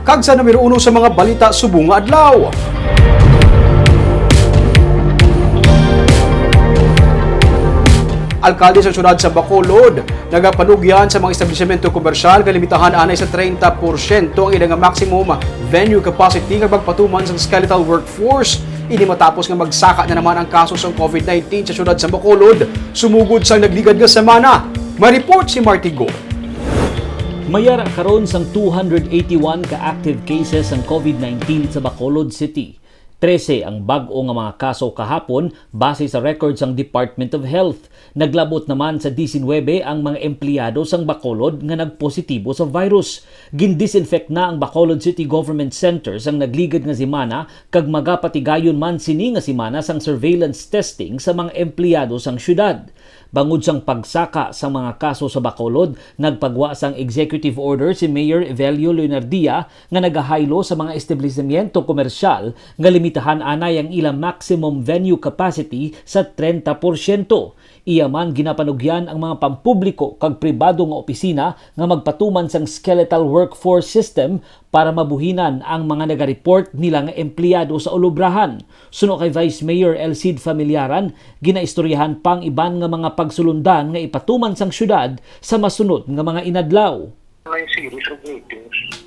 kag sa numero 1 sa mga balita subong nga adlaw. Alkalde sa syudad sa Bacolod, nagapanugyan sa mga establishmento komersyal nga limitahan anay sa 30% ang ilang maximum venue capacity nga magpatuman sa skeletal workforce. Ini matapos nga magsaka na naman ang kaso sa COVID-19 sa syudad sa Bacolod, sumugod sang nagligad nga semana. Ma-report si Marty Go. Mayara karon sang 281 ka active cases ang COVID-19 sa Bacolod City. 13 ang bag-o nga mga kaso kahapon base sa records ng Department of Health. Naglabot naman sa 19 ang mga empleyado sang Bacolod nga nagpositibo sa virus. Gindisinfect na ang Bacolod City Government Center sang nagligad nga semana kag magapatigayon man sini nga semana sang surveillance testing sa mga empleyado sang syudad. Bangod sang pagsaka sa mga kaso sa Bacolod, nagpagwa sang executive order si Mayor Evelio Leonardia nga nagahaylo sa mga establishmento komersyal nga limitahan anay ang ilang maximum venue capacity sa 30%. Iya man ginapanugyan ang mga pampubliko kag pribado nga opisina nga magpatuman sang skeletal workforce system para mabuhinan ang mga nagareport nila nga empleyado sa ulubrahan. Suno kay Vice Mayor Elcid Familiaran, ginaistoryahan pang iban nga mga pagsulundan nga ipatuman sang syudad sa masunod nga mga inadlaw. May series of meetings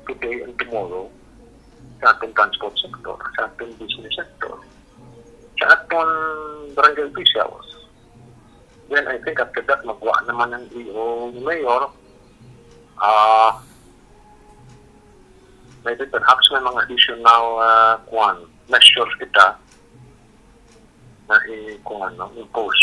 today and tomorrow sa ating transport sector, sa ating business sector, sa ating barangay officials. Then I think after that, magwa naman ng mayor. Maybe perhaps may mga additional measures kita na impose.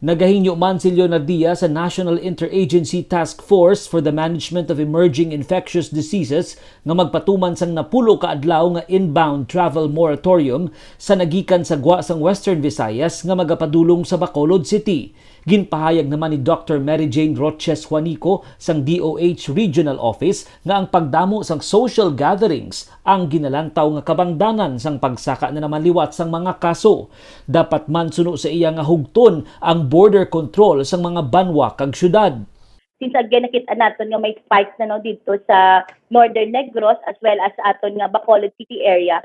Nagahinyo man si Leonardia sa National Interagency Task Force for the Management of Emerging Infectious Diseases nga magpatuman sang napulo ka adlaw nga inbound travel moratorium sa nagikan sa gwa sang Western Visayas nga magapadulong sa Bacolod City. Ginpahayag naman ni Dr. Mary Jane Roches Juanico sang DOH Regional Office nga ang pagdamo sang social gatherings ang ginalantaw nga kabangdanan sang pagsaka na naman liwat sang mga kaso. Dapat man suno sa iya nga hugton ang border control sang mga banwa kag syudad. Since again nakita naton nga may spikes na dito sa Northern Negros as well as aton nga Bacolod City area.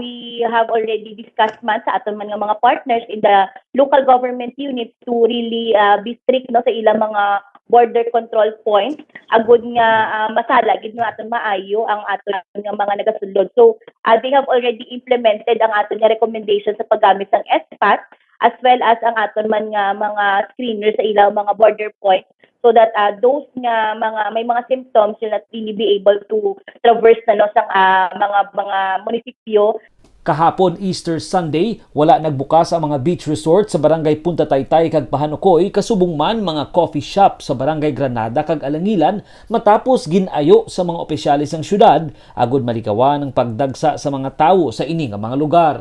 We have already discussed man sa aton man nga mga partners in the local government units to really be strict sa ilang mga border control points agud nga masala gid nga aton maayo ang aton nga mga nagasulod. So they have already implemented ang aton nga recommendation sa paggamit ng SPAT as well as ang aton man nga mga screeners sa ilang mga border points so that those nga may mga symptoms will not really be able to traverse sang mga munisipyo. Kahapon Easter Sunday, wala nagbukas ang mga beach resort sa barangay Punta Taytay kag Pahanukoy kasubong man mga coffee shop sa barangay Granada kag Alangilan matapos ginayo sa mga opisyalis ng syudad agud malikawan ang pagdagsa sa mga tawo sa ini nga mga lugar.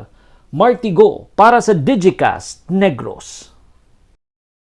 Marty Go para sa Digicast Negros.